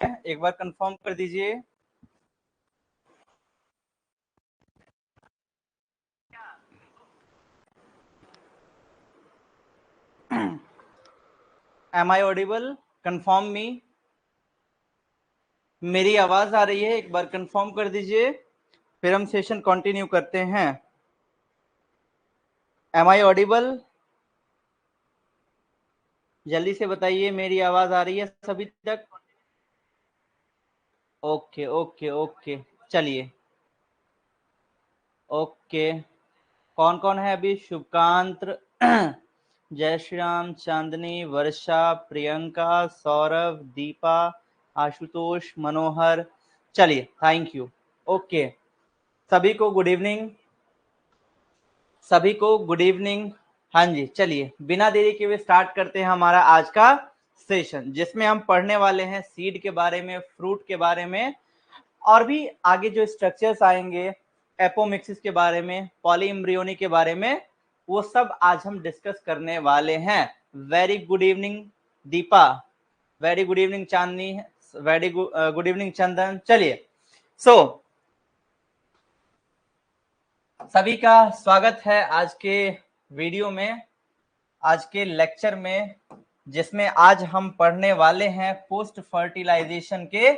एक बार कंफर्म कर दीजिए। Am I audible? Confirm me. मेरी आवाज आ रही है? एक बार कंफर्म कर दीजिए, फिर हम सेशन कंटिन्यू करते हैं। Am I audible? जल्दी से बताइए, मेरी आवाज आ रही है सभी तक? ओके ओके ओके, चलिए ओके। कौन कौन है अभी? शुभकांत, जय श्री राम, चांदनी, वर्षा, प्रियंका, सौरभ, दीपा, आशुतोष, मनोहर। चलिए, थैंक यू। ओके, सभी को गुड इवनिंग। सभी को गुड इवनिंग। हाँ जी, चलिए बिना देरी के हुए स्टार्ट करते हैं हमारा आज का सेशन, जिसमें हम पढ़ने वाले हैं सीड के बारे में, फ्रूट के बारे में, और भी आगे जो स्ट्रक्चर्स आएंगे, एपोमिक्सिस के बारे में, पॉलीएम्ब्रियोनी के बारे में, वो सब आज हम डिस्कस करने वाले हैं। Very good evening Deepa, very good evening Chandni, very good evening Chandan. चलिए, सो सभी का स्वागत है आज के वीडियो में, आज के लेक्चर में, जिसमें आज हम पढ़ने वाले हैं पोस्ट फर्टिलाइजेशन के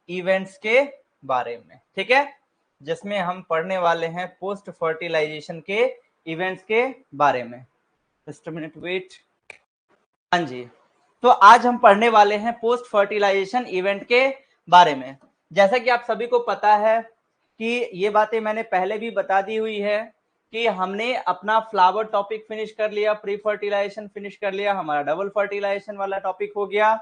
इवेंट्स के बारे में। ठीक है, जिसमें हम पढ़ने वाले हैं पोस्ट फर्टिलाइजेशन के इवेंट्स के बारे में। Just a minute wait. हाँ जी, तो आज हम पढ़ने वाले हैं पोस्ट फर्टिलाइजेशन इवेंट के बारे में। जैसा कि आप सभी को पता है कि ये बातें मैंने पहले भी बता दी हुई है कि हमने अपना फ्लावर टॉपिक फिनिश कर लिया, प्री फर्टिलाइजेशन फिनिश कर लिया, हमारा डबल फर्टिलाइजेशन वाला टॉपिक हो गया,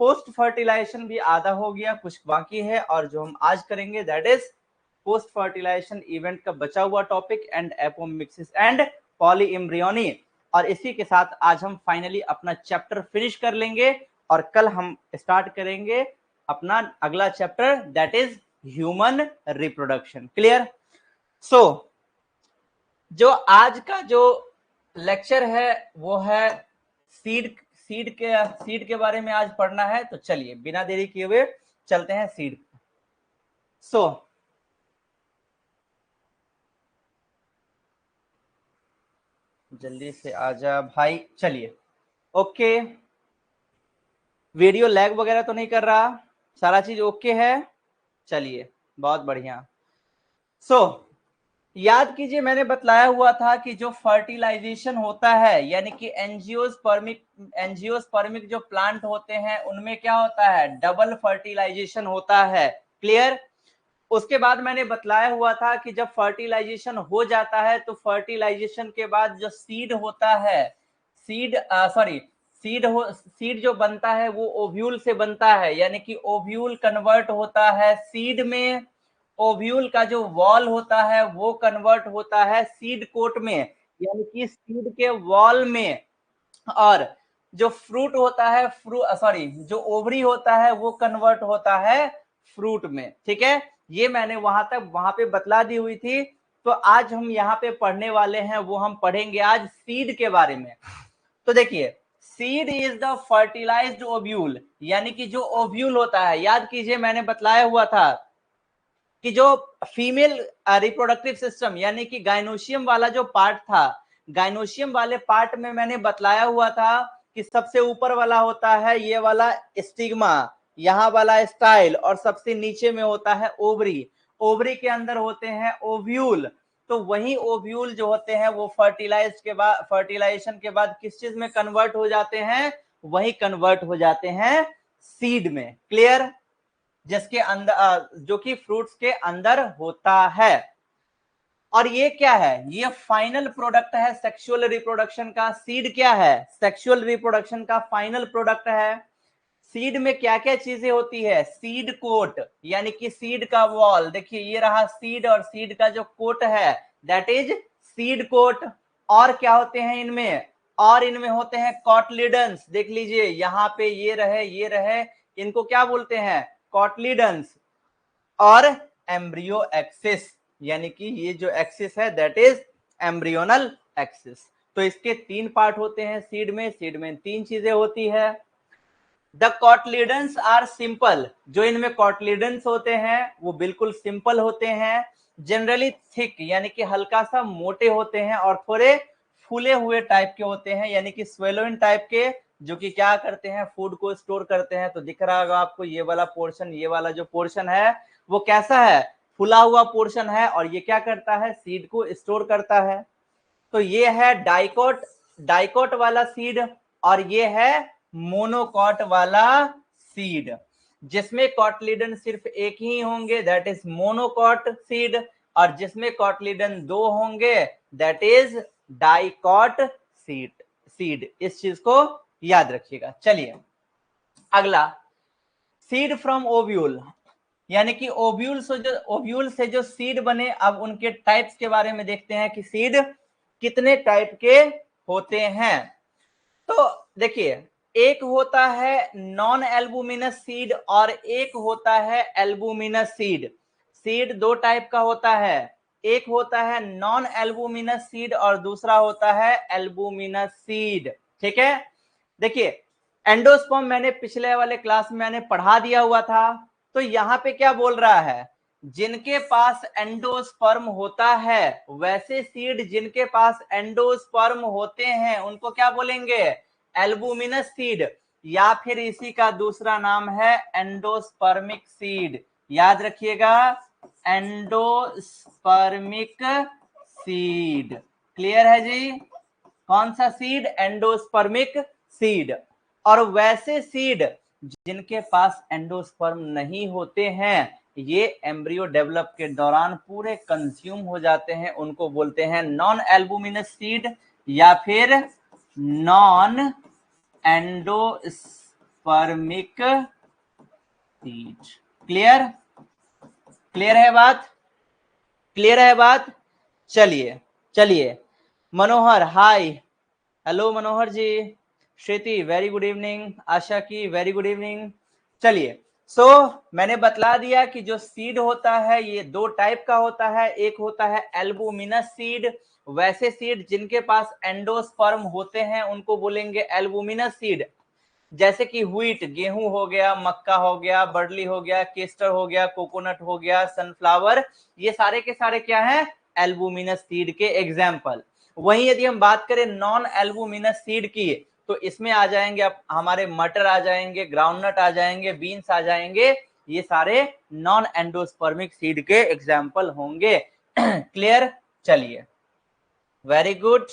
पोस्ट फर्टिलाइजेशन भी आधा हो गया, कुछ बाकी है, और जो हम आज करेंगे that is post fertilization event का बचा हुआ topic and apomixis and polyembryony. और इसी के साथ आज हम फाइनली अपना चैप्टर फिनिश कर लेंगे और कल हम स्टार्ट करेंगे अपना अगला chapter that is human reproduction. Clear? So आज का जो लेक्चर है वो है सीड के बारे में आज पढ़ना है। तो चलिए बिना देरी किए हुए चलते हैं सीड। सो जल्दी से आजा भाई। चलिए, ओके, वीडियो लैग वगैरह तो नहीं कर रहा? सारा चीज ओके है? चलिए, बहुत बढ़िया। सो याद कीजिए, मैंने बतलाया हुआ था कि जो फर्टिलाइजेशन होता है, यानी कि एंजियोस्पर्मिक जो प्लांट होते हैं उनमें क्या होता है? डबल फर्टिलाइजेशन होता है। क्लियर? उसके बाद मैंने बतलाया हुआ था कि जब फर्टिलाइजेशन हो जाता है तो फर्टिलाइजेशन के बाद जो सीड होता है, सीड जो बनता है वो ओव्यूल से बनता है, यानी कि ओव्यूल कन्वर्ट होता है सीड में, ओव्यूल का जो वॉल होता है वो कन्वर्ट होता है सीड कोट में, यानी कि सीड के वॉल में, और जो फ्रूट होता है जो ओवरी होता है वो कन्वर्ट होता है फ्रूट में। ठीक है, ये मैंने वहां पे बतला दी हुई थी। तो आज हम यहाँ पे पढ़ने वाले हैं, वो हम पढ़ेंगे आज सीड के बारे में। तो देखिए, seed is the fertilized ovule, यानी कि जो ओव्यूल होता है, याद कीजिए मैंने बतलाया हुआ था कि जो फीमेल रिप्रोडक्टिव सिस्टम यानी कि गाइनोशियम वाला जो पार्ट था, गाइनोशियम वाले पार्ट में मैंने बतलाया हुआ था कि सबसे ऊपर वाला होता है ये वाला स्टिग्मा, यहाँ वाला स्टाइल, और सबसे नीचे में होता है ओवरी। ओवरी के अंदर होते हैं ओव्यूल। तो वही ओव्यूल जो होते हैं वो फर्टिलाइजेशन के बाद किस चीज में कन्वर्ट हो जाते हैं? वही कन्वर्ट हो जाते हैं सीड में। क्लियर? जिसके अंदर जो कि फ्रूट्स के अंदर होता है। और ये क्या है? ये फाइनल प्रोडक्ट है सेक्सुअल रिप्रोडक्शन का। सीड क्या है? सेक्सुअल रिप्रोडक्शन का फाइनल प्रोडक्ट है। सीड में क्या क्या चीजें होती है? सीड कोट, यानी कि सीड का वॉल। देखिए ये रहा सीड, और सीड का जो कोट है दैट इज सीड कोट। और क्या होते हैं इनमें? और इनमें होते हैं कॉटलिडन्स। देख लीजिए यहाँ पे ये रहे, इनको क्या बोलते हैं? कॉटलिडन्स। और एम्ब्रियो एक्सिस, यानी कि ये जो एक्सिस है दैट इज एम्ब्रियोनल एक्सिस। तो इसके तीन पार्ट होते हैं सीड में तीन चीजें होती है। द कॉटलीडन्स आर सिंपल, जो इनमें कॉटलीडन्स होते हैं वो बिल्कुल सिंपल होते हैं, जनरली थिक यानी कि हल्का सा मोटे होते हैं और थोड़े फूले हुए टाइप के होते हैं, यानी कि स्वेलोइन टाइप के, जो कि क्या करते हैं, फूड को स्टोर करते हैं। तो दिख रहा होगा आपको ये वाला पोर्शन, ये वाला जो पोर्शन है वो कैसा है, फुला हुआ पोर्शन है, और ये क्या करता है, सीड को स्टोर करता है। तो ये है डाइकोट, डाइकोट वाला सीड, और ये है मोनोकॉट वाला सीड, जिसमें कॉटलीडन सिर्फ एक ही होंगे, दैट इज मोनोकॉट सीड, और जिसमें कॉटलीडन दो होंगे दैट इज डाइकॉट सीड। इस चीज को याद रखिएगा। चलिए अगला, सीड फ्रॉम ओव्यूल, यानी कि ओव्यूल से जो सीड बने। अब उनके टाइप्स के बारे में देखते हैं कि सीड कितने टाइप के होते हैं। तो देखिए, एक होता है नॉन एल्बुमिनस सीड और एक होता है एल्बुमिनस सीड। सीड दो टाइप का होता है, एक होता है नॉन एल्बुमिनस सीड और दूसरा होता है एल्बुमिनस सीड। ठीक है, देखिए एंडोस्पर्म मैंने पिछले वाले क्लास में मैंने पढ़ा दिया हुआ था। तो यहाँ पे क्या बोल रहा है, जिनके पास एंडोस्पर्म होता है, वैसे सीड जिनके पास एंडोस्पर्म होते हैं उनको क्या बोलेंगे, एल्बुमिनस सीड, या फिर इसी का दूसरा नाम है एंडोस्पर्मिक सीड। याद रखिएगा, एंडोस्पर्मिक सीड। क्लियर है जी, कौन सा सीड, एंडोस्पर्मिक सीड। और वैसे सीड जिनके पास एंडोस्पर्म नहीं होते हैं, ये एम्ब्रियो डेवलप के दौरान पूरे कंज्यूम हो जाते हैं, उनको बोलते हैं नॉन एल्बुमिनस सीड या फिर non endospermic seed. Clear, clear है बात, क्लियर है बात। चलिए चलिए, मनोहर हाय, हेलो मनोहर जी, श्रुति वेरी गुड इवनिंग, आशा की वेरी गुड इवनिंग। चलिए, मैंने बतला दिया कि जो सीड होता है ये दो टाइप का होता है, एक होता है एल्बुमिनस सीड, वैसे सीड जिनके पास एंडोस्पर्म होते हैं उनको बोलेंगे एल्बुमिनस सीड, जैसे कि व्हीट गेहूं हो गया, मक्का हो गया, बर्ली हो गया, केस्टर हो गया, कोकोनट हो गया, सनफ्लावर, ये सारे के सारे क्या हैं, एल्बुमिनस सीड के एग्जाम्पल। वहीं यदि हम बात करें नॉन एल्बुमिनस सीड की, तो इसमें आ जाएंगे अब हमारे मटर आ जाएंगे, ग्राउंडनट आ जाएंगे, बीन्स आ जाएंगे, ये सारे नॉन एंडोस्पर्मिक सीड के एग्जाम्पल होंगे। क्लियर, चलिए वेरी गुड।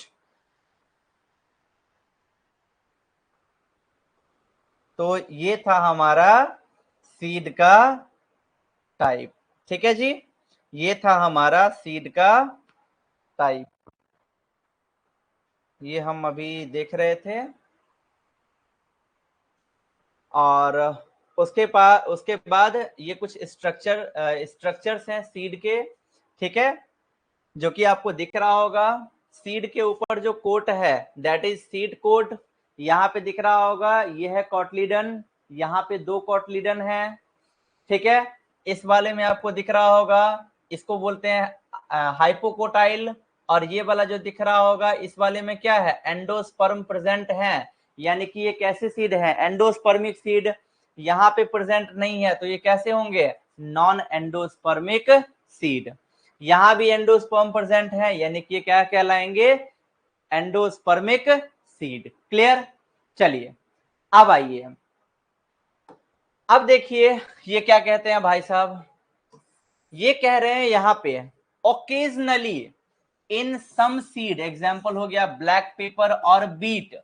तो ये था हमारा सीड का टाइप। ठीक है जी, ये था हमारा सीड का टाइप, ये हम अभी देख रहे थे। और उसके बाद ये कुछ स्ट्रक्चर्स हैं सीड के। ठीक है, जो कि आपको दिख रहा होगा, सीड के ऊपर जो कोट है दैट इज सीड कोट, यहाँ पे दिख रहा होगा, ये है कॉटलीडन, यहाँ पे दो कॉटलीडन है। ठीक है, इस वाले में आपको दिख रहा होगा, इसको बोलते हैं हाइपोकोटाइल, और ये वाला जो दिख रहा होगा इस वाले में क्या है, एंडोस्पर्म प्रेजेंट है, यानी कि ये कैसे सीड है, एंडोस्पर्मिक सीड। यहाँ पे प्रेजेंट नहीं है तो ये कैसे होंगे, नॉन एंडोस्पर्मिक सीड। यहाँ भी एंडोस्पर्म प्रेजेंट है, यानी कि ये क्या कहलाएंगे, एंडोस्पर्मिक सीड। क्लियर, चलिए अब आइए, अब देखिए ये क्या कहते हैं भाई साहब, ये कह रहे हैं यहाँ पे occasionally in some seed, example हो गया ब्लैक पेपर और beet,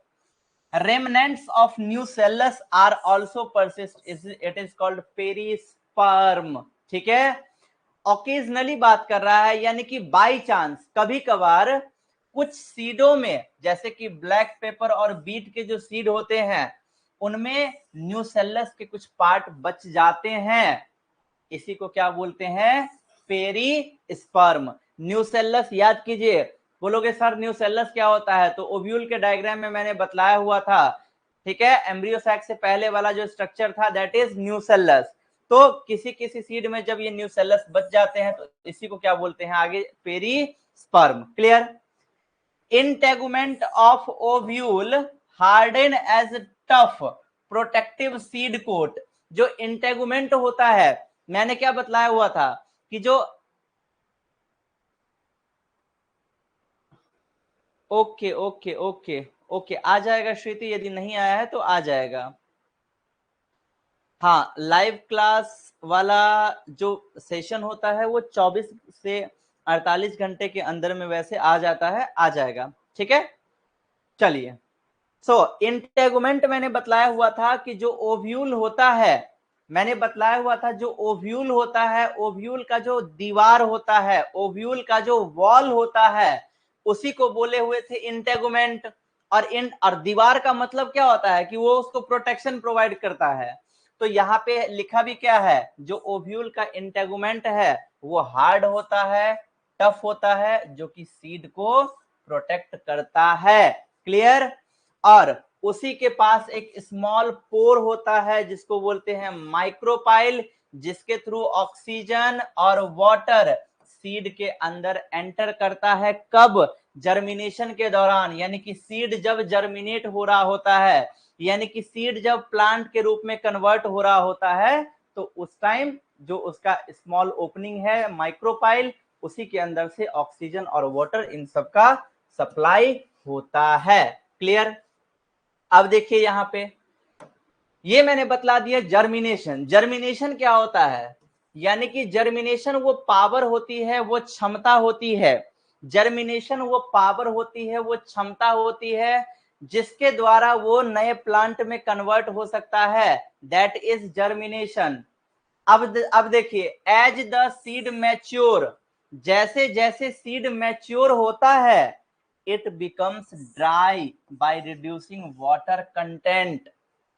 remnants of nucellus are also persist, it is called perisperm. ठीक है, ओकेजनली बात कर रहा है, यानी कि बाई चांस, कभी कभार कुछ सीडों में, जैसे कि ब्लैक पेपर और बीट के जो सीड होते हैं उनमें न्यूसेलस के कुछ पार्ट बच जाते हैं, इसी को क्या बोलते हैं, पेरिस्पर्म। न्यूसेलस याद कीजिए, बोलोगे सर न्यूसेलस क्या होता है, तो ओव्यूल के डायग्राम में मैंने बतलाया हुआ था। ठीक है, एम्ब्रियो सैक से पहले वाला जो स्ट्रक्चर था दैट इज न्यूसेलस। तो किसी किसी सीड में जब ये न्यूसेलस बच जाते हैं तो इसी को क्या बोलते हैं आगे, perisperm. Clear, integument of ovule harden as tough protective seed coat. जो इंटेगुमेंट होता है, मैंने क्या बतलाया हुआ था कि जो ओके ओके ओके ओके आ जाएगा श्रुति, यदि नहीं आया है तो आ जाएगा। हाँ, लाइव क्लास वाला जो सेशन होता है वो 24 से 48 घंटे के अंदर में वैसे आ जाता है, आ जाएगा, ठीक है। चलिए, इंटेगुमेंट मैंने बतलाया हुआ था कि जो ओव्यूल होता है, मैंने बतलाया हुआ था जो ओव्यूल होता है, ओव्यूल का जो दीवार होता है, ओव्यूल का जो वॉल होता है, उसी को बोले हुए थे इंटेगुमेंट। और दीवार का मतलब क्या होता है कि वो उसको प्रोटेक्शन प्रोवाइड करता है। तो यहाँ पे लिखा भी क्या है, जो ओव्यूल का इंटेगुमेंट है वो हार्ड होता है, टफ होता है, जो कि सीड को प्रोटेक्ट करता है। क्लियर। और उसी के पास एक स्मॉल पोर होता है जिसको बोलते हैं माइक्रोपाइल, जिसके थ्रू ऑक्सीजन और वाटर सीड के अंदर एंटर करता है। कब? जर्मिनेशन के दौरान, यानी कि सीड जब जर्मिनेट हो रहा होता है, यानी कि सीड जब प्लांट के रूप में कन्वर्ट हो रहा होता है, तो उस टाइम जो उसका स्मॉल ओपनिंग है माइक्रोपाइल, उसी के अंदर से ऑक्सीजन और वाटर इन सब का सप्लाई होता है। क्लियर। अब देखिए यहां पे ये मैंने बतला दिया जर्मिनेशन। जर्मिनेशन क्या होता है, यानी कि जर्मिनेशन वो पावर होती है, वो क्षमता होती है। जर्मिनेशन वो पावर होती है, वो क्षमता होती है जिसके द्वारा वो नए प्लांट में कन्वर्ट हो सकता है, दैट इज जर्मिनेशन। अब देखिए, एज द सीड मैच्योर, जैसे जैसे सीड मैच्योर होता है, it becomes dry by reducing water content.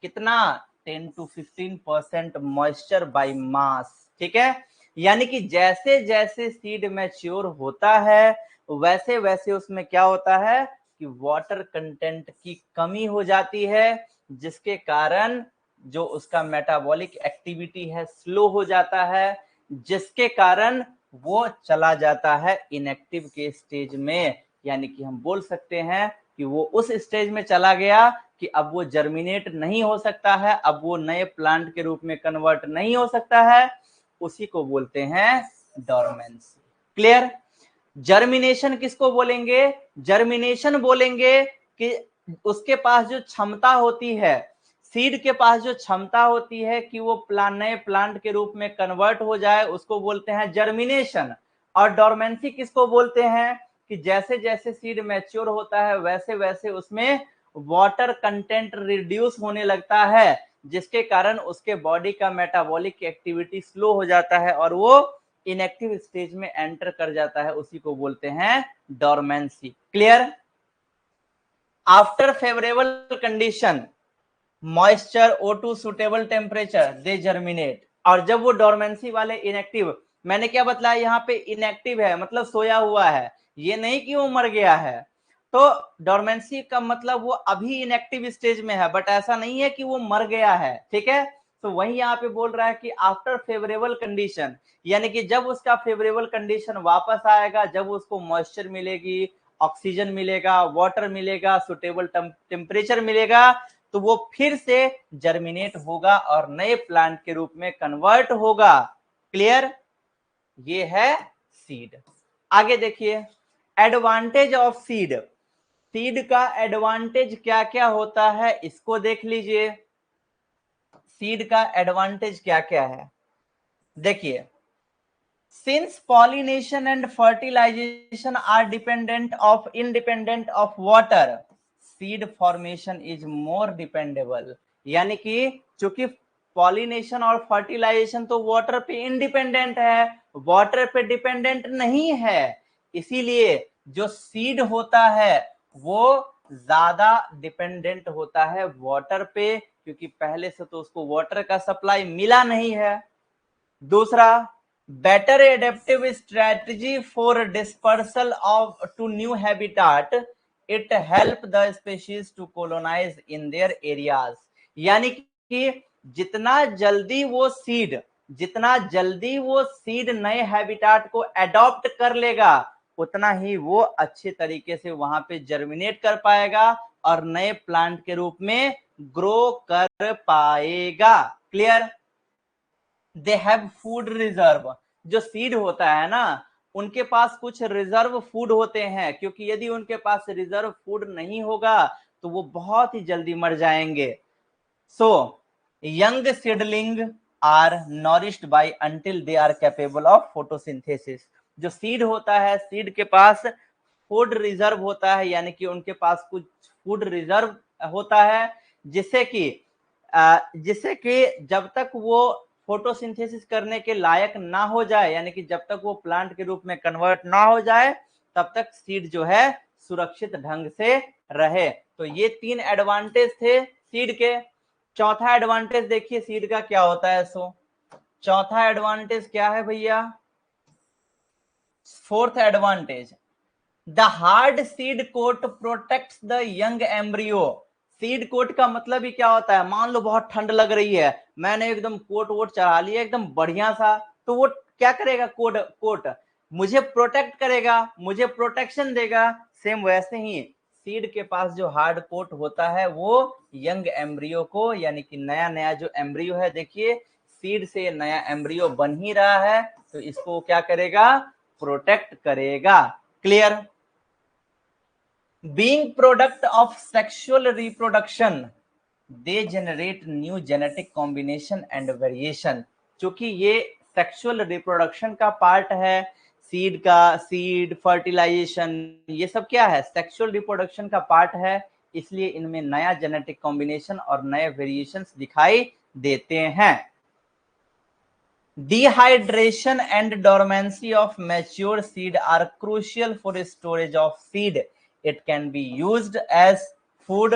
कितना? 10 to 15% मॉइस्चर बाय मास। ठीक है, यानी कि जैसे जैसे सीड मैच्योर होता है वैसे वैसे उसमें क्या होता है कि वाटर कंटेंट की कमी हो जाती है, जिसके कारण जो उसका मेटाबॉलिक एक्टिविटी है स्लो हो जाता है, जिसके कारण वो चला जाता है इनएक्टिव के स्टेज में। यानी कि हम बोल सकते हैं कि वो उस स्टेज में चला गया कि अब वो जर्मिनेट नहीं हो सकता है, अब वो नए प्लांट के रूप में कन्वर्ट नहीं हो सकता है, उसी को बोलते हैं डोरमेंसी। क्लियर। जर्मिनेशन किसको बोलेंगे? जर्मिनेशन बोलेंगे कि उसके पास जो क्षमता होती है, सीड के पास जो क्षमता होती है कि वो नए प्लांट के रूप में कन्वर्ट हो जाए, उसको बोलते हैं जर्मिनेशन। और डोरमेंसी किसको बोलते हैं कि जैसे जैसे सीड मैच्योर होता है वैसे वैसे उसमें वाटर कंटेंट रिड्यूस होने लगता है, जिसके कारण उसके बॉडी का मेटाबॉलिक एक्टिविटी स्लो हो जाता है और वो इनएक्टिव स्टेज में एंटर कर जाता है, उसी को बोलते हैं dormancy. Clear. After favourable condition, moisture, O2, suitable temperature, they germinate. और जब वो डोरमेंसी वाले इनएक्टिव, मैंने क्या बतलाया यहाँ पे इनएक्टिव है मतलब सोया हुआ है, ये नहीं कि वो मर गया है। तो डोरमेंसी का मतलब वो अभी इनएक्टिव स्टेज में है, बट ऐसा नहीं है कि वो मर गया है। ठीक है, तो वही यहाँ पे बोल रहा है कि आफ्टर फेवरेबल कंडीशन, यानी कि जब उसका फेवरेबल कंडीशन वापस आएगा, जब उसको मॉइस्चर मिलेगी, ऑक्सीजन मिलेगा, वाटर मिलेगा, सुटेबल टेम्परेचर मिलेगा, तो वो फिर से जर्मिनेट होगा और नए प्लांट के रूप में कन्वर्ट होगा। क्लियर। ये है सीड। आगे देखिए, एडवांटेज ऑफ सीड। सीड का एडवांटेज क्या क्या होता है इसको देख लीजिए। सीड का एडवांटेज क्या क्या है देखिए। Since pollination and fertilization are independent of water, seed formation is more dependable। यानी कि चूंकि पॉलिनेशन और फर्टिलाइजेशन तो वाटर पे इंडिपेंडेंट है, वाटर पे डिपेंडेंट नहीं है, इसीलिए जो सीड होता है वो ज्यादा डिपेंडेंट होता है वाटर पे, क्योंकि पहले से तो उसको वाटर का सप्लाई मिला नहीं है। दूसरा, better adaptive strategy for dispersal of to new habitat, it help the species to colonize in their areas। यानी कि जितना जल्दी वो सीड नए हैबिटाट को अडॉप्ट कर लेगा, उतना ही वो अच्छे तरीके से वहां पे जर्मिनेट कर पाएगा और नए प्लांट के रूप में ग्रो कर पाएगा। Clear? They have food reserve. जो सीड होता है ना, उनके पास कुछ रिजर्व फूड होते हैं, क्योंकि यदि उनके पास रिजर्व फूड नहीं होगा तो वो बहुत ही जल्दी मर जाएंगे। So young seedling are nourished by until they are capable of photosynthesis. जो सीड होता है, सीड के पास फूड रिजर्व होता है, यानी कि उनके पास कुछ फूड रिजर्व होता है, जिससे कि जब तक वो फोटोसिंथेसिस करने के लायक ना हो जाए, यानी कि जब तक वो प्लांट के रूप में कन्वर्ट ना हो जाए, तब तक सीड जो है सुरक्षित ढंग से रहे। तो ये 3 एडवांटेज थे सीड के। चौथा एडवांटेज देखिए सीड का क्या होता है। चौथा एडवांटेज क्या है भैया? Fourth advantage, the hard seed coat protects the young embryo. Seed coat का मतलब ही क्या होता है? मान लो बहुत ठंड लग रही है, मैंने एकदम कोट वोट चढ़ा लिया एकदम बढ़िया सा, तो वो क्या करेगा? कोट मुझे प्रोटेक्ट करेगा, मुझे प्रोटेक्शन देगा। सेम वैसे ही सीड के पास जो हार्ड कोट होता है वो यंग एम्ब्रियो को, यानी कि नया नया जो एम्ब्रियो है, देखिए सीड से नया एम्ब्रियो बन ही रहा है, तो इसको क्या करेगा? प्रोटेक्ट करेगा। Clear? Being product of sexual reproduction, they generate new genetic combination and variation। क्योंकि ये सेक्सुअल रिप्रोडक्शन का पार्ट है, सीड का, सीड फर्टिलाइजेशन, ये सब क्या है? सेक्सुअल रिप्रोडक्शन का पार्ट है, इसलिए इनमें नया जेनेटिक कॉम्बिनेशन और नए वेरिएशंस दिखाई देते हैं। Dehydration and dormancy of mature seed are crucial for storage of seed. It can be used as food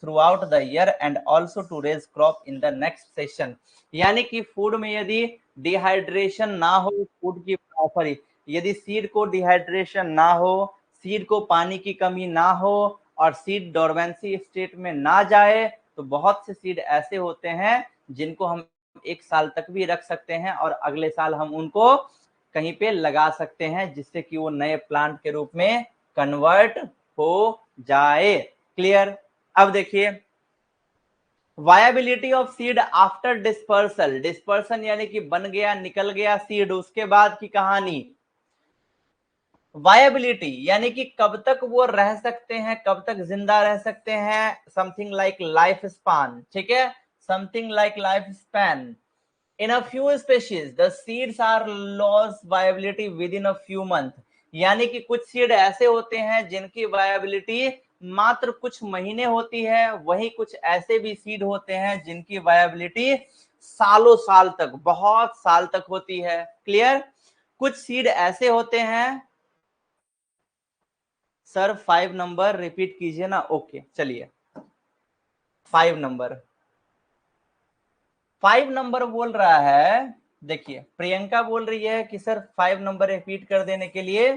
throughout the year and also to raise crop in the next season। यानी कि food में यदि dehydration ना हो, food की sorry, यदि seed को dehydration ना हो, सीड को पानी की कमी ना हो और सीड डोरमेंसी स्टेट में ना जाए, तो बहुत से सीड ऐसे होते हैं जिनको हम 1 साल तक भी रख सकते हैं और अगले साल हम उनको कहीं पे लगा सकते हैं, जिससे कि वो नए प्लांट के रूप में कन्वर्ट हो जाए। क्लियर? अब देखिए viability of seed after dispersal. Dispersion यानी कि बन गया, निकल गया सीड, उसके बाद की कहानी। वायबिलिटी यानी कि कब तक वो रह सकते हैं, कब तक जिंदा रह सकते हैं, समथिंग लाइक लाइफ स्पान। ठीक है, something like life span. In a few species, the seeds are lost viability within a few months। यानी कि कुछ सीड ऐसे होते हैं जिनकी वायबिलिटी मात्र कुछ महीने होती है, वहीं कुछ ऐसे भी सीड होते हैं जिनकी वायबिलिटी सालों साल तक, बहुत साल तक होती है। क्लियर? कुछ सीड ऐसे होते हैं। सर 5 नंबर रिपीट कीजिए ना। ओके चलिए 5 नंबर, 5 नंबर बोल रहा है। देखिए प्रियंका बोल रही है कि सर 5 नंबर रिपीट कर देने के लिए,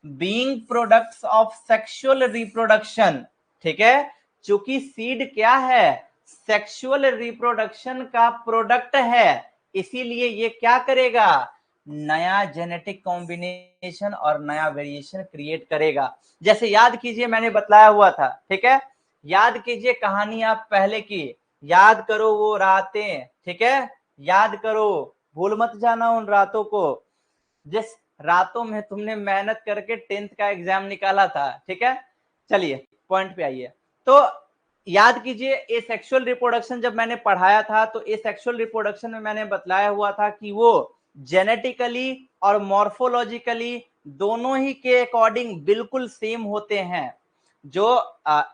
being products of sexual reproduction. ठीक है, चूंकि सीड क्या है? सेक्सुअल रिप्रोडक्शन का प्रोडक्ट है, इसीलिए ये क्या करेगा? नया जेनेटिक कॉम्बिनेशन और नया वेरिएशन क्रिएट करेगा। जैसे याद कीजिए मैंने बतलाया हुआ था। ठीक है, याद कीजिए कहानी आप पहले की, याद करो वो रातें। ठीक है, याद करो, भूल मत जाना उन रातों को, जिस रातों में तुमने मेहनत करके 10th का एग्जाम निकाला था। ठीक है, चलिए पॉइंट पे आइए। तो याद कीजिए ए सेक्सुअल रिप्रोडक्शन जब मैंने पढ़ाया था, तो ए सेक्सुअल रिप्रोडक्शन में मैंने बतलाया हुआ था कि वो जेनेटिकली और मॉर्फोलॉजिकली दोनों ही के अकॉर्डिंग बिल्कुल सेम होते हैं। जो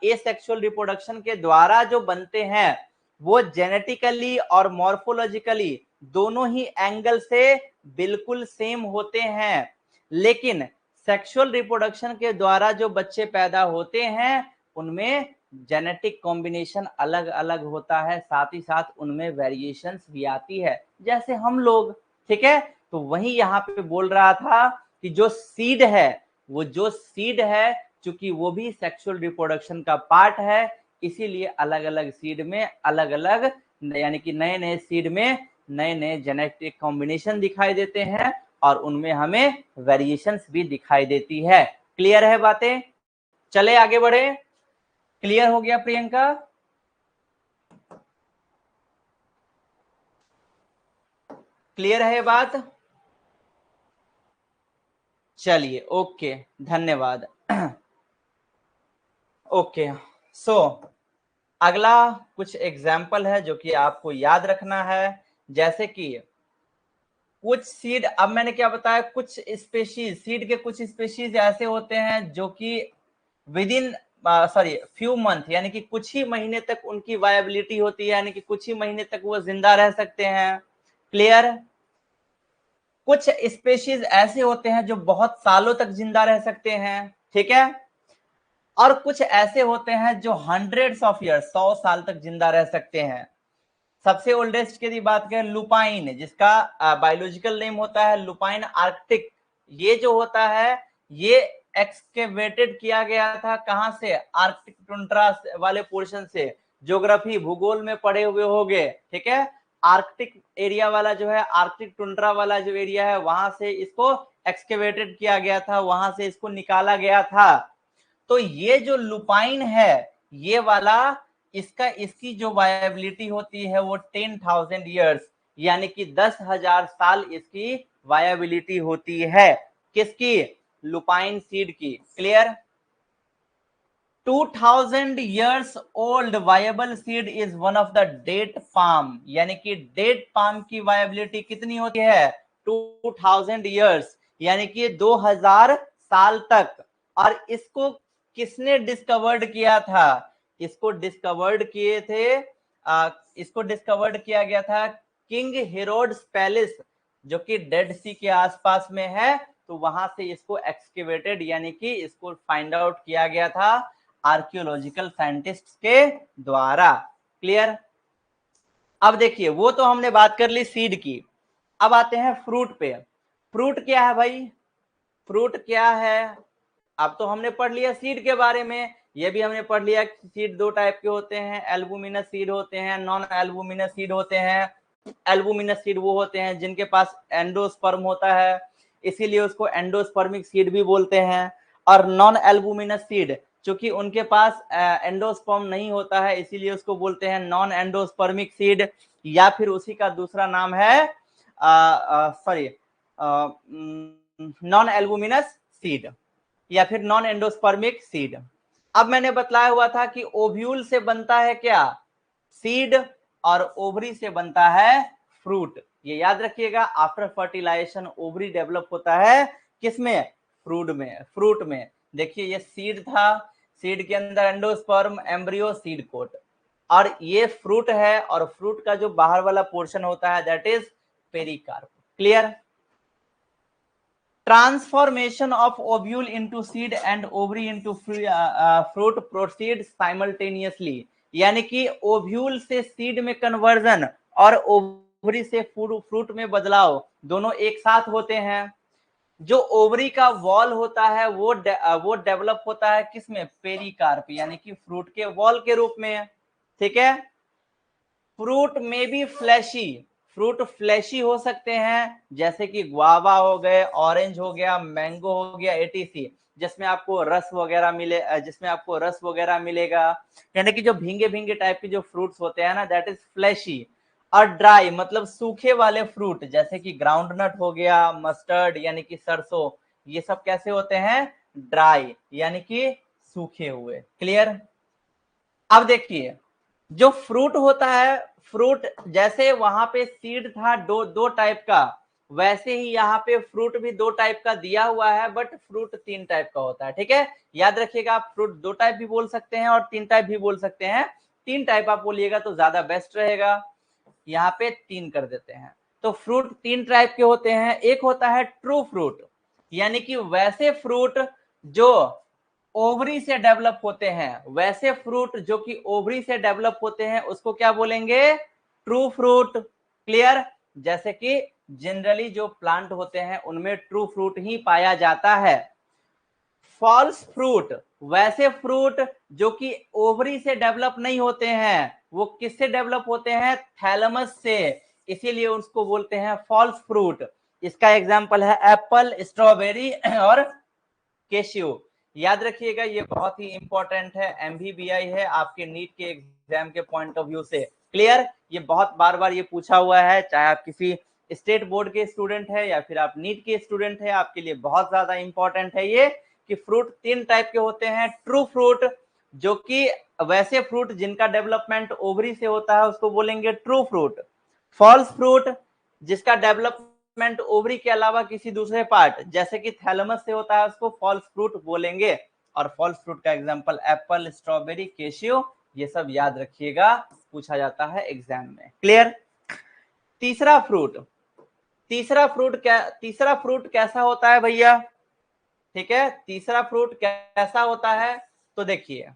ए सेक्सुअल रिप्रोडक्शन के द्वारा जो बनते हैं वो जेनेटिकली और मॉर्फोलॉजिकली दोनों ही एंगल से बिल्कुल सेम होते हैं, लेकिन सेक्सुअल रिप्रोडक्शन के द्वारा जो बच्चे पैदा होते हैं उनमें जेनेटिक कॉम्बिनेशन अलग अलग होता है, साथ ही साथ उनमें वेरिएशंस भी आती है, जैसे हम लोग। ठीक है, तो वही यहाँ पे बोल रहा था कि जो सीड है, वो जो सीड है चूंकि वो भी सेक्सुअल रिप्रोडक्शन का पार्ट है, इसीलिए अलग अलग सीड में अलग अलग, यानी कि नए नए सीड में नए नए जेनेटिक कॉम्बिनेशन दिखाई देते हैं और उनमें हमें वेरिएशंस भी दिखाई देती है। क्लियर है बातें? चले आगे बढ़े। क्लियर हो गया प्रियंका? क्लियर है ये बात? चलिए ओके, धन्यवाद। ओके सो अगला कुछ एग्जाम्पल है जो कि आपको याद रखना है, जैसे कि कुछ सीड, अब मैंने क्या बताया, कुछ स्पेशीज, सीड के कुछ स्पेशीज ऐसे होते हैं जो कि विद इन फ्यू मंथ, यानी कि कुछ ही महीने तक उनकी वायबिलिटी होती है, यानी कि कुछ ही महीने तक वो जिंदा रह सकते हैं। क्लियर? कुछ स्पेशीज ऐसे होते हैं जो बहुत सालों तक जिंदा रह सकते हैं, ठीक है। और कुछ ऐसे होते हैं जो हंड्रेड्स ऑफ ईयर्स, 100 साल तक जिंदा रह सकते हैं। सबसे ओल्डेस्ट की बात करें, लुपाइन, जिसका बायोलॉजिकल नेम होता है लुपाइन आर्कटिक। ये जो होता है ये एक्सकेवेटेड किया गया था कहां से? आर्कटिक टुंड्रा वाले पोर्शन से। ज्योग्राफी भूगोल में पढ़े हुए होंगे, ठीक है। आर्कटिक एरिया वाला जो है, आर्कटिक टुंड्रा वाला जो एरिया है, वहां से इसको एक्सकेवेटेड किया गया था, वहां से इसको निकाला गया था। तो ये जो लुपाइन है, ये वाला, इसकी जो वायबिलिटी होती है वो 10,000 ईयर्स, यानी कि 10,000 साल इसकी वायबिलिटी होती है। किसकी? लुपाइन सीड की। Clear? 2000 years old viable seed is one of the date palm, यानी कि डेट पाम की वायबिलिटी कितनी होती है? 2000 years, यानी कि 2000 साल तक। और इसको किसने डिस्कवर्ड किया था? इसको डिस्कवर्ड किए थे, इसको डिस्कवर्ड किया गया था किंग हेरोड्स पैलेस, जो कि डेड सी के आसपास में है। तो वहां से इसको एक्सकेवेटेड, यानी कि इसको फाइंड आउट किया गया था आर्कियोलॉजिकल साइंटिस्ट के द्वारा। क्लियर? अब देखिए, वो तो हमने बात कर ली सीड की। अब आते हैं फ्रूट पे। फ्रूट क्या है भाई? फ्रूट क्या है? अब तो हमने पढ़ लिया सीड के बारे में, ये भी हमने पढ़ लिया कि सीड दो टाइप के होते हैं, एल्बुमिनस सीड होते हैं, नॉन एल्बुमिनस सीड होते हैं। एल्बुमिनस सीड वो होते हैं जिनके पास एंडोस्पर्म होता है, इसीलिए उसको एंडोस्पर्मिक सीड भी बोलते हैं। और नॉन एल्बुमिनस सीड, चूंकि उनके पास एंडोस्पर्म नहीं होता है, इसीलिए उसको बोलते हैं नॉन एंडोस्पर्मिक सीड, या फिर उसी का दूसरा नाम है नॉन एल्बुमिनस सीड, या फिर नॉन एंडोस्पर्मिक सीड। अब मैंने बतलाया हुआ था कि ओव्यूल से बनता है क्या? सीड, और ओवरी से बनता है फ्रूट। ये याद रखिएगा, आफ्टर फर्टिलाइजेशन ओवरी डेवलप होता है किसमें? फ्रूट में। फ्रूट में देखिए, ये सीड था, सीड के अंदर एंडोस्पर्म, एम्ब्रियो, सीड कोट, और ये फ्रूट है, और फ्रूट का जो बाहर वाला पोर्शन होता है that is pericarp. Clear? Transformation of ovule into seed and ovary into fruit proceeds simultaneously, यानी कि ओव्यूल से सीड में कन्वर्जन और ओवरी से फ्रूट में बदलाव दोनों एक साथ होते हैं। जो ओवरी का वॉल होता है वो डेवलप होता है किसमें? पेरिकार्प, यानी कि फ्रूट के वॉल के रूप में। ठीक है। फ्रूट में भी फ्लैशी, फ्रूट फ्लैशी हो सकते हैं, जैसे कि गुआवा हो गए, ऑरेंज हो गया, मैंगो हो गया, एटीसी, जिसमें आपको रस वगैरह मिले, जिसमें आपको रस वगैरह मिलेगा। यानी कि जो भींगे भींगे टाइप के जो फ्रूट्स होते हैं ना, दैट इज फ्लैशी। और ड्राई मतलब सूखे वाले फ्रूट, जैसे कि ग्राउंडनट हो गया, मस्टर्ड यानी कि सरसों, ये सब कैसे होते हैं? ड्राई, यानी कि सूखे हुए। क्लियर? अब देखिए, जो फ्रूट होता है, फ्रूट जैसे वहां पे सीड था दो टाइप का, वैसे ही यहाँ पे फ्रूट भी दो टाइप का दिया हुआ है, बट फ्रूट 3 टाइप का होता है। ठीक है, याद रखिएगा, आप फ्रूट 2 टाइप भी बोल सकते हैं और 3 टाइप भी बोल सकते हैं। 3 टाइप आप बोलिएगा तो ज्यादा बेस्ट रहेगा, यहाँ पे 3 कर देते हैं। तो फ्रूट 3 टाइप के होते हैं। एक होता है ट्रू फ्रूट, यानी कि वैसे फ्रूट जो ओवरी से डेवलप होते हैं, वैसे फ्रूट जो कि ओवरी से डेवलप होते हैं उसको क्या बोलेंगे? True fruit. क्लियर? जैसे कि जनरली जो प्लांट होते हैं उनमें ट्रू फ्रूट ही पाया जाता है। फॉल्स फ्रूट, वैसे फ्रूट जो कि ओवरी से डेवलप नहीं होते हैं, वो किससे डेवलप होते हैं? थैलमस से, इसीलिए उसको बोलते हैं फॉल्स फ्रूट। इसका एग्जांपल है एप्पल, स्ट्रॉबेरी और केशियो। याद रखिएगा, ये बहुत ही इंपॉर्टेंट है, एमवीबीआई है आपके नीट के एग्जाम के पॉइंट ऑफ व्यू से। क्लियर? ये बहुत बार बार ये पूछा हुआ है, चाहे आप किसी स्टेट बोर्ड के स्टूडेंट है या फिर आप नीट के स्टूडेंट है, आपके लिए बहुत ज्यादा इंपॉर्टेंट है ये कि फ्रूट 3 टाइप के होते हैं। ट्रू फ्रूट, जो कि वैसे फ्रूट जिनका डेवलपमेंट ओवरी से होता है उसको बोलेंगे ट्रू फ्रूट। फॉल्स फ्रूट, जिसका डेवलपमेंट ओवरी के अलावा किसी दूसरे पार्ट जैसे कि थैलेमस से होता है उसको फॉल्स फ्रूट बोलेंगे। और फॉल्स फ्रूट का एग्जांपल एप्पल, स्ट्रॉबेरी, कैशियो, ये सब याद रखिएगा, पूछा जाता है एग्जाम में। क्लियर। तीसरा फ्रूट, तीसरा फ्रूट कैसा होता है भैया? ठीक है, तीसरा फ्रूट कैसा होता है? तो देखिए,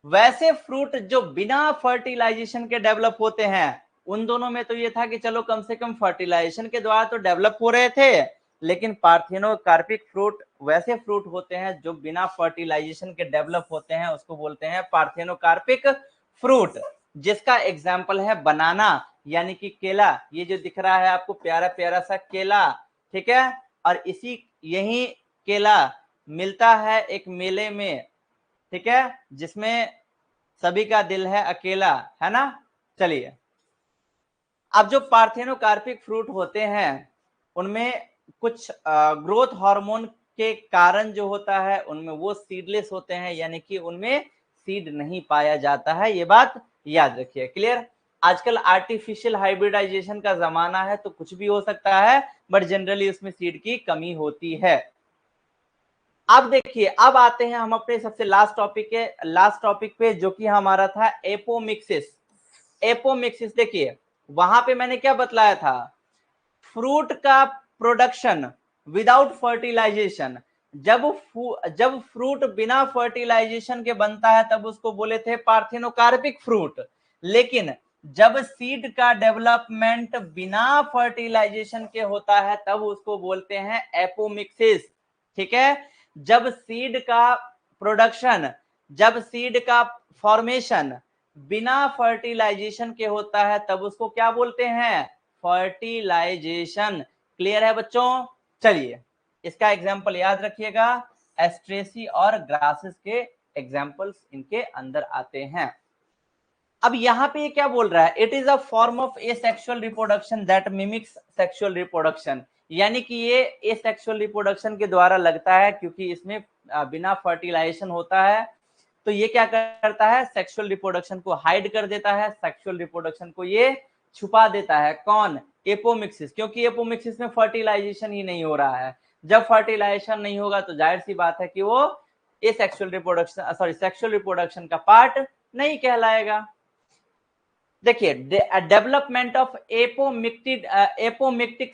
वैसे फ्रूट जो बिना फर्टिलाइजेशन के डेवलप होते हैं, उन दोनों में तो ये था कि चलो कम से कम फर्टिलाइजेशन के द्वारा तो डेवलप हो रहे थे, लेकिन पार्थेनोकार्पिक फ्रूट वैसे फ्रूट होते हैं जो बिना फर्टिलाइजेशन के डेवलप होते हैं, उसको बोलते हैं पार्थेनोकार्पिक फ्रूट, जिसका एग्जाम्पल है बनाना यानी कि केला। ये जो दिख रहा है आपको प्यारा प्यारा सा केला, ठीक है, और यही केला मिलता है एक मेले में, ठीक है, जिसमें सभी का दिल है अकेला, है ना। चलिए, अब जो पार्थेनोकार्पिक फ्रूट होते हैं उनमें कुछ ग्रोथ हार्मोन के कारण जो होता है उनमें वो सीडलेस होते हैं, यानी कि उनमें सीड नहीं पाया जाता है, ये बात याद रखिए। क्लियर। आजकल आर्टिफिशियल हाइब्रिडाइजेशन का जमाना है तो कुछ भी हो सकता है, बट जनरली उसमें सीड की कमी होती है। अब देखिए, अब आते हैं हम अपने सबसे लास्ट टॉपिक पे, जो कि हमारा था एपोमिक्सिस। एपोमिक्सिस, देखिए वहां पे मैंने क्या बतलाया था, फ्रूट का प्रोडक्शन विदाउट फर्टिलाइजेशन। जब फ्रूट बिना फर्टिलाइजेशन के बनता है तब उसको बोले थे पार्थेनोकार्पिक फ्रूट, लेकिन जब सीड का डेवलपमेंट बिना फर्टिलाइजेशन के होता है तब उसको बोलते हैं एपोमिक्सिस। ठीक है, जब सीड का प्रोडक्शन, जब सीड का फॉर्मेशन बिना फर्टिलाइजेशन के होता है तब उसको क्या बोलते हैं, फर्टिलाइजेशन। क्लियर है बच्चों। चलिए, इसका एग्जाम्पल याद रखिएगा, एस्ट्रेसी और ग्रासेस के एग्जाम्पल्स इनके अंदर आते हैं। अब यहाँ पे क्या बोल रहा है, it is a form of asexual reproduction that mimics sexual reproduction, यानी कि ये एसेक्सुअल रिप्रोडक्शन के द्वारा लगता है, क्योंकि इसमें बिना फर्टिलाइजेशन होता है, तो ये क्या करता है, सेक्सुअल रिप्रोडक्शन को हाइड कर देता है, सेक्सुअल रिप्रोडक्शन को ये छुपा देता है। कौन, एपोमिक्सिस, क्योंकि एपोमिक्सिस में फर्टिलाइजेशन ही नहीं हो रहा है। जब फर्टिलाइजेशन नहीं होगा तो जाहिर सी बात है कि वो asexual reproduction, sorry, sexual reproduction का पार्ट नहीं कहलाएगा। देखिए, development of apomictic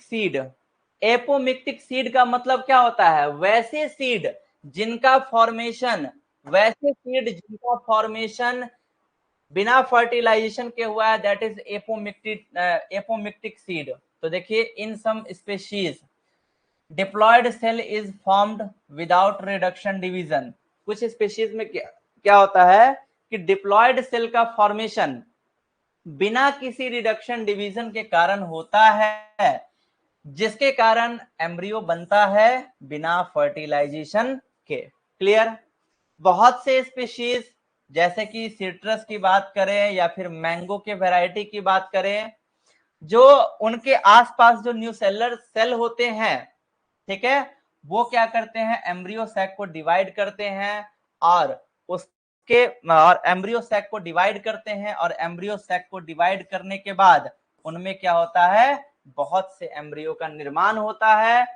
seed. Apomictic seed का मतलब क्या होता है, वैसे सीड जिनका फॉर्मेशन बिना फर्टिलाइजेशन के हुआ है, दैट इज एपोमिक्टिक सीड। तो देखिए, in some species diploid cell is formed without reduction division. कुछ स्पेशीज में क्या होता है कि डिप्लॉयड सेल का फॉर्मेशन बिना किसी रिडक्शन डिवीजन के कारण होता है, जिसके कारण एम्ब्रियो बनता है बिना फर्टिलाइजेशन के। क्लियर। बहुत से स्पीशीज जैसे कि सिट्रस की बात करें या फिर मैंगो के वैरायटी की बात करें, जो उनके आसपास जो न्यूसेलर सेल होते हैं, ठीक है, वो क्या करते हैं, एम्ब्रियो सैक को डिवाइड करते हैं, और एम्ब्रियो सैक को डिवाइड करते हैं, और एम्ब्रियो सैक को डिवाइड करने के बाद उनमें क्या होता है, बहुत से एम्ब्रियो का निर्माण होता है।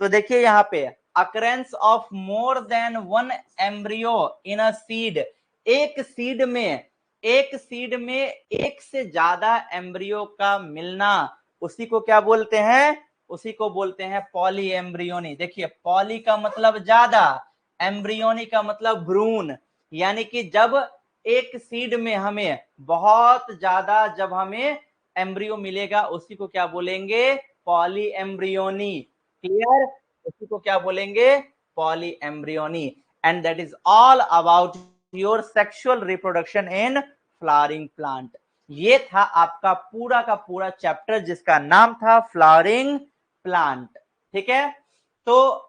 तो देखिए यहाँ पे, occurrence of more than one embryo in a seed, एक सीड में एक से ज्यादा एम्ब्रियो का मिलना, उसी को क्या बोलते हैं, उसी को बोलते हैं पॉली एम्ब्रियोनी। देखिए, पॉली का मतलब ज्यादा, एम्ब्रियोनी का मतलब भ्रूण, यानी कि जब एक सीड में हमें बहुत ज्यादा जब हमें एम्ब्रियो मिलेगा, उसी को क्या बोलेंगे, पॉली एम्ब्रियोनी। क्लियर, उसी को क्या बोलेंगे, poly embryony. And that is all about your sexual reproduction in flowering plant. ये था आपका पूरा का पूरा चैप्टर, जिसका नाम था फ्लावरिंग प्लांट। ठीक है, तो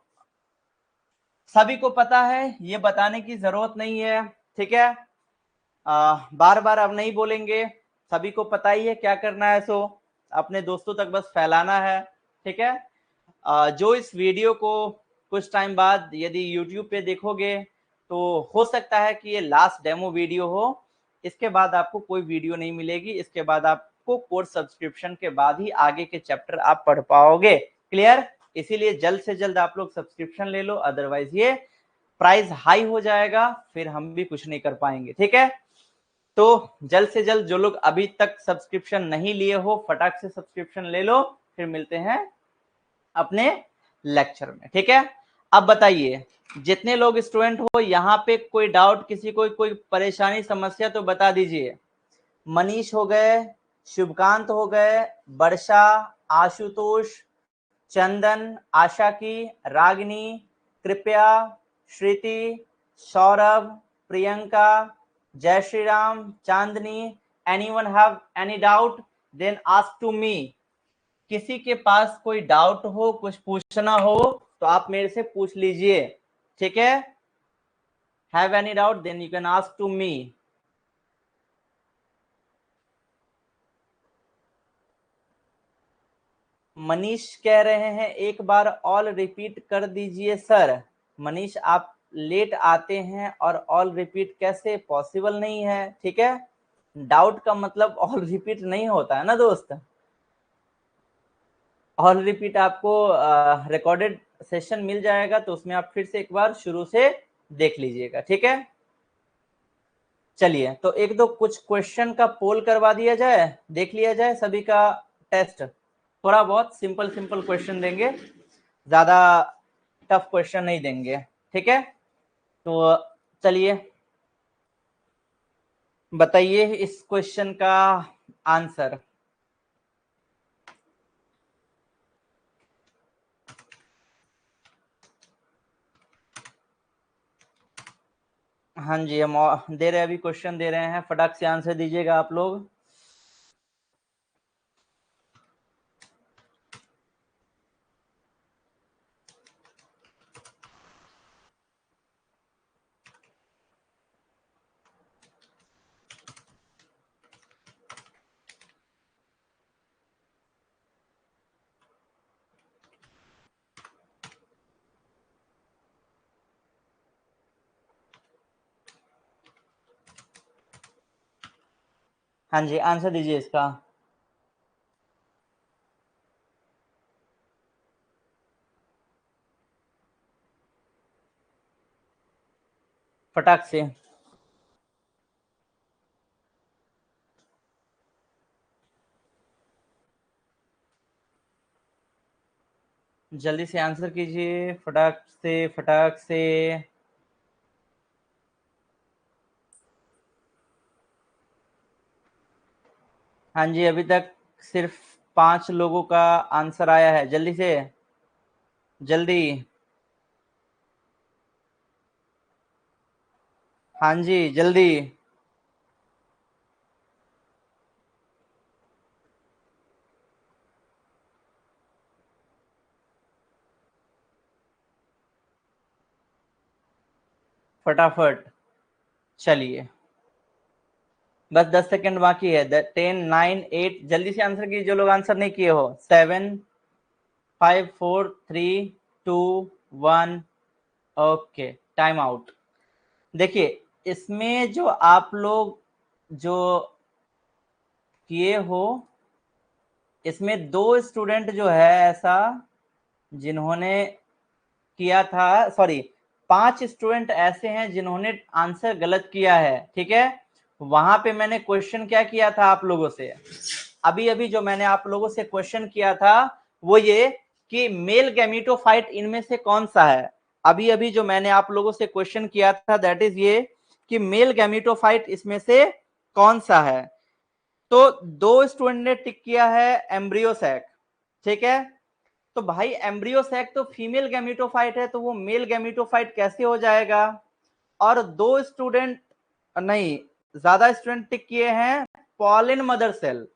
सभी को पता है, ये बताने की जरूरत नहीं है। ठीक है, बार बार अब नहीं बोलेंगे, सभी को पता ही है क्या करना है। सो अपने दोस्तों तक बस फैलाना है, ठीक है। जो इस वीडियो को कुछ टाइम बाद यदि YouTube पे देखोगे तो हो सकता है कि ये लास्ट डेमो वीडियो हो, इसके बाद आपको कोई वीडियो नहीं मिलेगी, इसके बाद आपको कोर्स सब्सक्रिप्शन के बाद ही आगे के चैप्टर आप पढ़ पाओगे। क्लियर? इसीलिए जल्द से जल्द आप लोग सब्सक्रिप्शन ले लो, अदरवाइज ये प्राइस हाई हो जाएगा, फिर हम भी कुछ नहीं कर पाएंगे, ठीक है। तो जल्द से जल्द जो लोग अभी तक सब्सक्रिप्शन नहीं लिए हो फटाक से सब्सक्रिप्शन ले लो, फिर मिलते हैं अपने लेक्चर में, ठीक है। अब बताइए जितने लोग स्टूडेंट हो यहाँ पे कोई डाउट, किसी को कोई परेशानी समस्या तो बता दीजिए। मनीष हो गए, शुभकांत हो गए, वर्षा, आशुतोष, चंदन, आशा की, रागिनी, कृपया, श्रुति, Saurabh, Priyanka, Jai Shri Ram, Chandni, anyone have any doubt then ask to me. किसी के पास कोई डाउट हो, कुछ पूछना हो तो आप मेरे से पूछ लीजिए, ठीक है। Have any doubt then you can ask to me. Manish कह रहे हैं एक बार ऑल रिपीट कर दीजिए सर। मनीष आप लेट आते हैं और ऑल रिपीट कैसे, पॉसिबल नहीं है, ठीक है। डाउट का मतलब ऑल रिपीट नहीं होता है ना दोस्त। ऑल रिपीट आपको रिकॉर्डेड सेशन मिल जाएगा तो उसमें आप फिर से एक बार शुरू से देख लीजिएगा, ठीक है। चलिए तो एक दो कुछ क्वेश्चन का पोल करवा दिया जाए, देख लिया जाए सभी का टेस्ट। थोड़ा बहुत सिंपल सिंपल क्वेश्चन देंगे, ज्यादा टफ क्वेश्चन नहीं देंगे, ठीक है। तो चलिए बताइए इस क्वेश्चन का आंसर। हाँ जी हम दे रहे हैं, अभी क्वेश्चन दे रहे हैं, फटाक से आंसर दीजिएगा आप लोग। हाँ जी आंसर दीजिए इसका। फटाक से जल्दी से आंसर कीजिए, फटाक से फटाक से। हाँ जी अभी तक सिर्फ 5 लोगों का आंसर आया है, जल्दी से जल्दी। हाँ जी जल्दी। फटाफट चलिए बस 10 सेकंड बाकी है। 10 9 8 जल्दी से आंसर कीजिए जो लोग आंसर नहीं किए हो। 7 5 4 3 2 1 ओके टाइम आउट। देखिए इसमें जो आप लोग जो किए हो, इसमें 2 स्टूडेंट जो है ऐसा जिन्होंने किया था, सॉरी 5 स्टूडेंट ऐसे हैं जिन्होंने आंसर गलत किया है, ठीक है। वहां पे मैंने क्वेश्चन क्या किया था आप लोगों से, अभी अभी जो मैंने आप लोगों से क्वेश्चन किया था वो ये कि मेल गैमेटोफाइट इनमें से कौन सा है। अभी अभी जो मैंने आप लोगों से क्वेश्चन किया था दैट इज ये कि मेल गैमेटोफाइट इसमें से कौन सा है। तो 2 स्टूडेंट ने टिक किया है एम्ब्रियो सैक, ठीक है। तो भाई एम्ब्रियो सैक तो फीमेल गैमेटोफाइट है तो वो मेल गैमेटोफाइट कैसे हो जाएगा। और 2 स्टूडेंट नहीं, ज्यादा स्टूडेंट टिक किए हैं पॉलिन मदर सेल।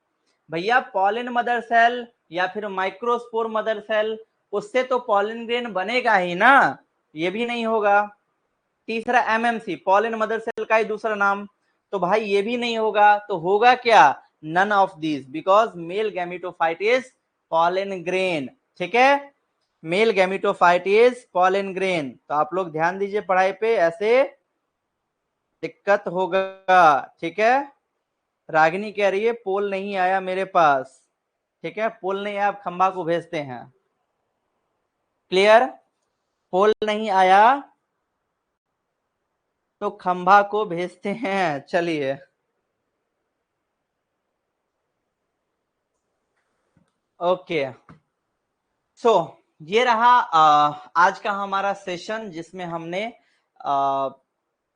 भैया पॉलिन मदर सेल या फिर माइक्रोस्पोर मदर सेल, उससे तो पॉलिन ग्रेन बनेगा ही ना, ये भी नहीं होगा। तीसरा एमएमसी पॉलिन मदर सेल का ही दूसरा नाम, तो भाई ये भी नहीं होगा। तो होगा क्या, none of these because male gametophyte is pollen grain. ठीक है, male gametophyte is pollen grain. तो आप लोग ध्यान दीजिए पढ़ाई पे, ऐसे दिक्कत होगा. ठीक है, रागिनी कह रही है पोल नहीं आया मेरे पास. ठीक है, पोल नहीं आया, आप खंभा को भेजते हैं. क्लियर, पोल नहीं आया तो खंभा को भेजते हैं. चलिए, ओके. सो ये रहा आज का हमारा सेशन, जिसमें हमने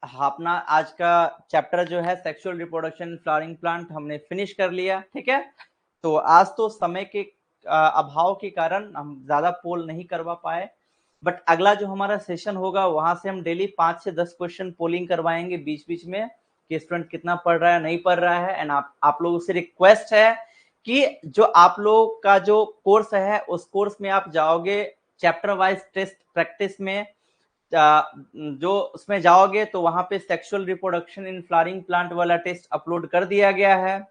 अपना आज का चैप्टर जो है सेक्सुअल रिप्रोडक्शन फ्लावरिंग प्लांट हमने फिनिश कर लिया. ठीक है, तो आज तो समय के अभाव के कारण हम ज्यादा पोल नहीं करवा पाए, बट अगला जो हमारा सेशन होगा वहां से हम डेली 5 से 10 क्वेश्चन पोलिंग करवाएंगे बीच बीच में कि स्टूडेंट कितना पढ़ रहा है, नहीं पढ़ रहा है. एंड आप लोगों से रिक्वेस्ट है कि जो आप लोग का जो कोर्स है उस कोर्स में आप जाओगे चैप्टर वाइज टेस्ट प्रैक्टिस में, जो उसमें जाओगे तो वहां पे sexual reproduction in flowering plant वाला टेस्ट अपलोड कर दिया गया है.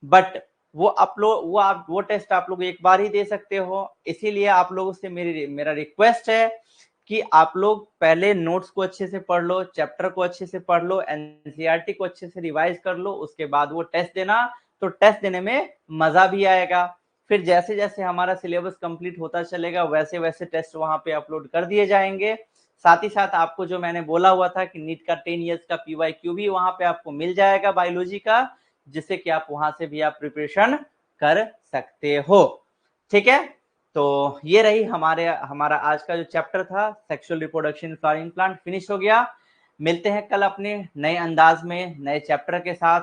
बट वो टेस्ट आप लोग एक बार ही दे सकते हो. इसीलिए आप लोगों से मेरा रिक्वेस्ट है कि आप लोग पहले नोट्स को अच्छे से पढ़ लो, चैप्टर को अच्छे से पढ़ लो, एनसीईआरटी को अच्छे से रिवाइज कर लो, उसके बाद वो टेस्ट देना. तो टेस्ट देने में मजा भी आएगा. फिर जैसे जैसे हमारा सिलेबस कंप्लीट होता चलेगा वैसे वैसे टेस्ट वहां पे अपलोड कर दिए जाएंगे. साथ ही साथ आपको जो मैंने बोला हुआ था कि नीट का 10 इयर्स का पीवाईक्यू भी वहां पे आपको मिल जाएगा बायोलॉजी का, जिससे कि आप वहां से भी आप प्रिपरेशन कर सकते हो. ठीक है, तो ये रही हमारा आज का जो चैप्टर था sexual reproduction flowering plant finish हो गया. मिलते हैं कल अपने नए अंदाज में नए चैप्टर के साथ.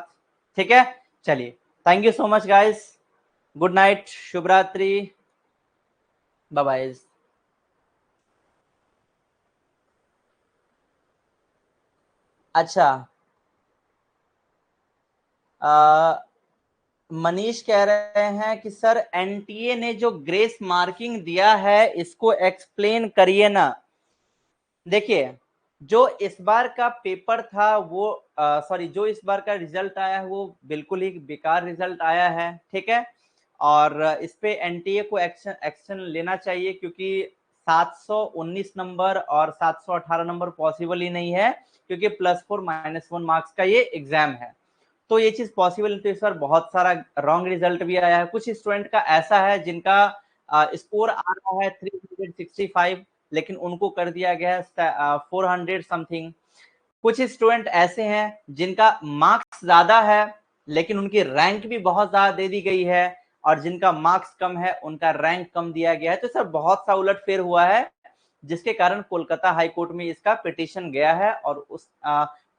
ठीक है, चलिए, thank you so much guys. Good night, शुभ रात्रि, बाय बाय. अच्छा, मनीष कह रहे हैं कि सर एनटीए ने जो ग्रेस मार्किंग दिया है इसको एक्सप्लेन करिए ना. देखिए, जो इस बार का पेपर था वो जो इस बार का रिजल्ट आया है वो बिल्कुल ही बेकार रिजल्ट आया है. ठीक है, और इस पे एनटीए को एक्शन लेना चाहिए, क्योंकि 719 नंबर और 718 नंबर पॉसिबल ही नहीं है, क्योंकि +4 -1 मार्क्स का ये एग्जाम है. तो ये चीज पॉसिबल. तो इस बार बहुत सारा रॉन्ग रिजल्ट भी आया है. कुछ स्टूडेंट का ऐसा है जिनका स्कोर आ रहा है 365, लेकिन उनको कर दिया गया है 400 समथिंग. कुछ स्टूडेंट ऐसे हैं जिनका मार्क्स ज्यादा है लेकिन उनकी रैंक भी बहुत ज्यादा दे दी गई है, और जिनका मार्क्स कम है उनका रैंक कम दिया गया है. तो सर बहुत सा उलटफेर हुआ है, जिसके कारण कोलकाता हाईकोर्ट में इसका पिटीशन गया है, और उस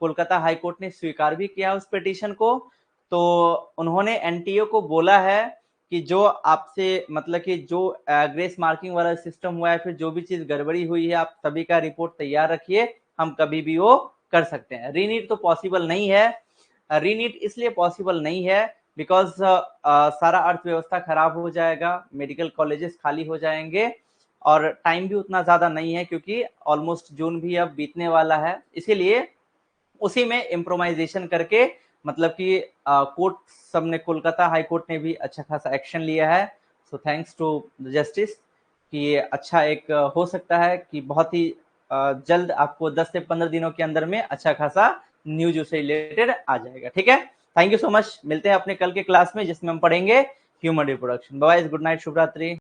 कोलकाता हाईकोर्ट ने स्वीकार भी किया उस पिटीशन को. तो उन्होंने एनटीए को बोला है कि जो आपसे मतलब कि जो ग्रेस मार्किंग वाला सिस्टम हुआ है, फिर जो भी चीज गड़बड़ी हुई है, आप सभी का रिपोर्ट तैयार रखिए, हम कभी भी वो कर सकते हैं. रीनीट तो पॉसिबल नहीं है. रीनीट इसलिए पॉसिबल नहीं है बिकॉज सारा अर्थव्यवस्था खराब हो जाएगा, मेडिकल कॉलेजेस खाली हो जाएंगे, और टाइम भी उतना ज्यादा नहीं है, क्योंकि ऑलमोस्ट जून भी अब बीतने वाला है. इसीलिए उसी में इम्प्रोवाइजेशन करके, मतलब कि कोर्ट सबने, कोलकाता हाई कोर्ट ने भी अच्छा खासा एक्शन लिया है. So thanks to the justice कि ये अच्छा एक हो सकता है कि बहुत ही जल्द आपको 10 से 15 दिनों के अंदर में अच्छा खासा न्यूज उससे रिलेटेड आ जाएगा. ठीक है, थैंक यू सो मच. मिलते हैं अपने कल के क्लास में जिसमें हम पढ़ेंगे human reproduction. Bye, good night, शुभ रात्रि.